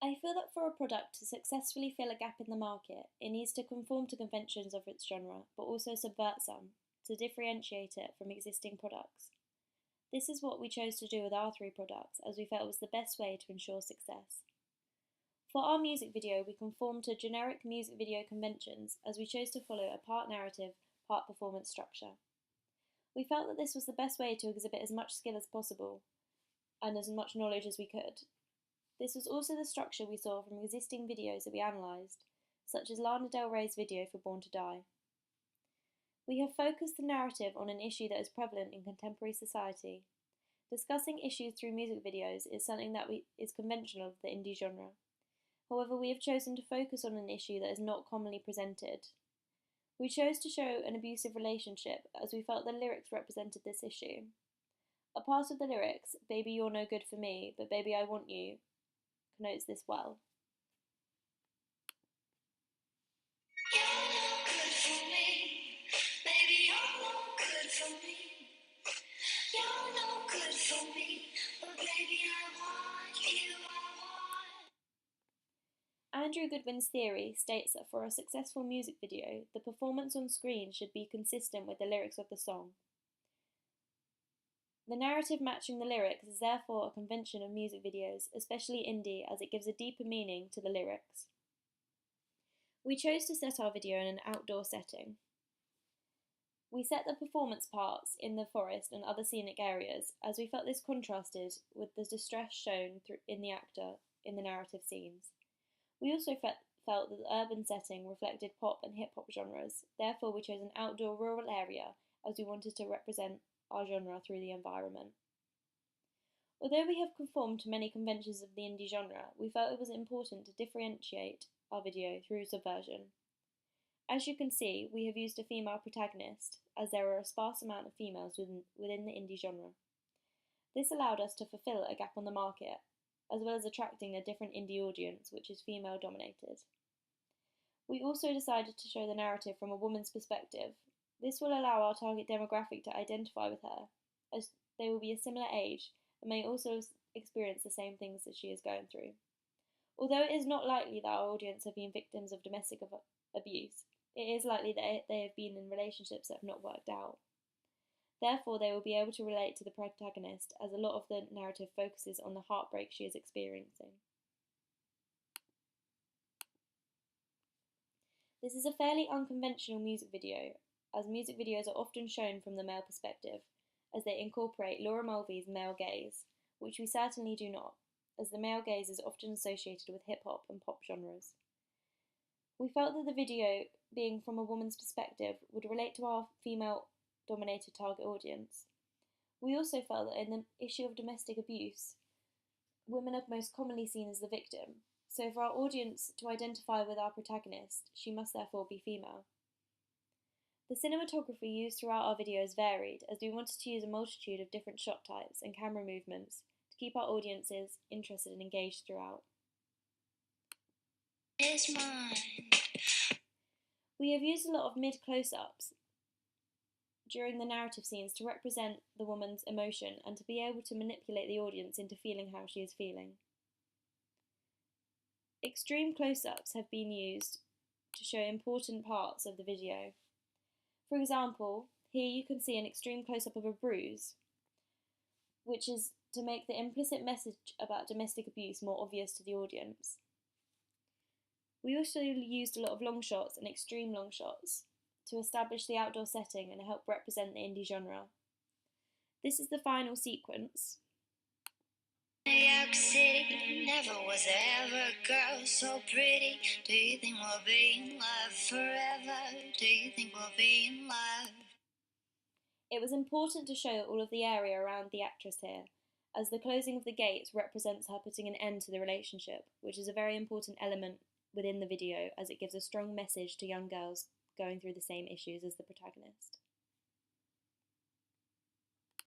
I feel that for a product to successfully fill a gap in the market, it needs to conform to conventions of its genre, but also subvert some, to differentiate it from existing products. This is what we chose to do with our three products, as we felt was the best way to ensure success. For our music video, we conformed to generic music video conventions, as we chose to follow a part narrative, part performance structure. We felt that this was the best way to exhibit as much skill as possible, and as much knowledge as we could. This was also the structure we saw from existing videos that we analysed, such as Lana Del Rey's video for Born to Die. We have focused the narrative on an issue that is prevalent in contemporary society. Discussing issues through music videos is something that is conventional of the indie genre. However, we have chosen to focus on an issue that is not commonly presented. We chose to show an abusive relationship as we felt the lyrics represented this issue. A part of the lyrics, "Baby, you're no good for me, but baby, I want you," connotes this well. Andrew Goodwin's theory states that for a successful music video, the performance on screen should be consistent with the lyrics of the song. The narrative matching the lyrics is therefore a convention of music videos, especially indie, as it gives a deeper meaning to the lyrics. We chose to set our video in an outdoor setting. We set the performance parts in the forest and other scenic areas, as we felt this contrasted with the distress shown in the actor in the narrative scenes. We also felt that the urban setting reflected pop and hip-hop genres, therefore we chose an outdoor rural area as we wanted to represent our genre through the environment. Although we have conformed to many conventions of the indie genre, we felt it was important to differentiate our video through subversion. As you can see, we have used a female protagonist, as there are a sparse amount of females within the indie genre. This allowed us to fulfill a gap on the market, as well as attracting a different indie audience, which is female dominated. We also decided to show the narrative from a woman's perspective. This will allow our target demographic to identify with her, as they will be a similar age and may also experience the same things that she is going through. Although it is not likely that our audience have been victims of domestic abuse, it is likely that they have been in relationships that have not worked out. Therefore, they will be able to relate to the protagonist, as a lot of the narrative focuses on the heartbreak she is experiencing. This is a fairly unconventional music video, as music videos are often shown from the male perspective, as they incorporate Laura Mulvey's male gaze, which we certainly do not, as the male gaze is often associated with hip-hop and pop genres. We felt that the video, being from a woman's perspective, would relate to our female-dominated target audience. We also felt that in the issue of domestic abuse, women are most commonly seen as the victim, so for our audience to identify with our protagonist, she must therefore be female. The cinematography used throughout our videos varied, as we wanted to use a multitude of different shot types and camera movements to keep our audiences interested and engaged throughout. It's mine. We have used a lot of mid-close-ups during the narrative scenes to represent the woman's emotion and to be able to manipulate the audience into feeling how she is feeling. Extreme close-ups have been used to show important parts of the video. For example, here you can see an extreme close-up of a bruise, which is to make the implicit message about domestic abuse more obvious to the audience. We also used a lot of long shots and extreme long shots to establish the outdoor setting and help represent the indie genre. This is the final sequence. New York City, never was there ever a girl so pretty. Do you think we'll be in love forever? Do you think we'll be in love? It was important to show all of the area around the actress here, as the closing of the gates represents her putting an end to the relationship, which is a very important element within the video, as it gives a strong message to young girls going through the same issues as the protagonist.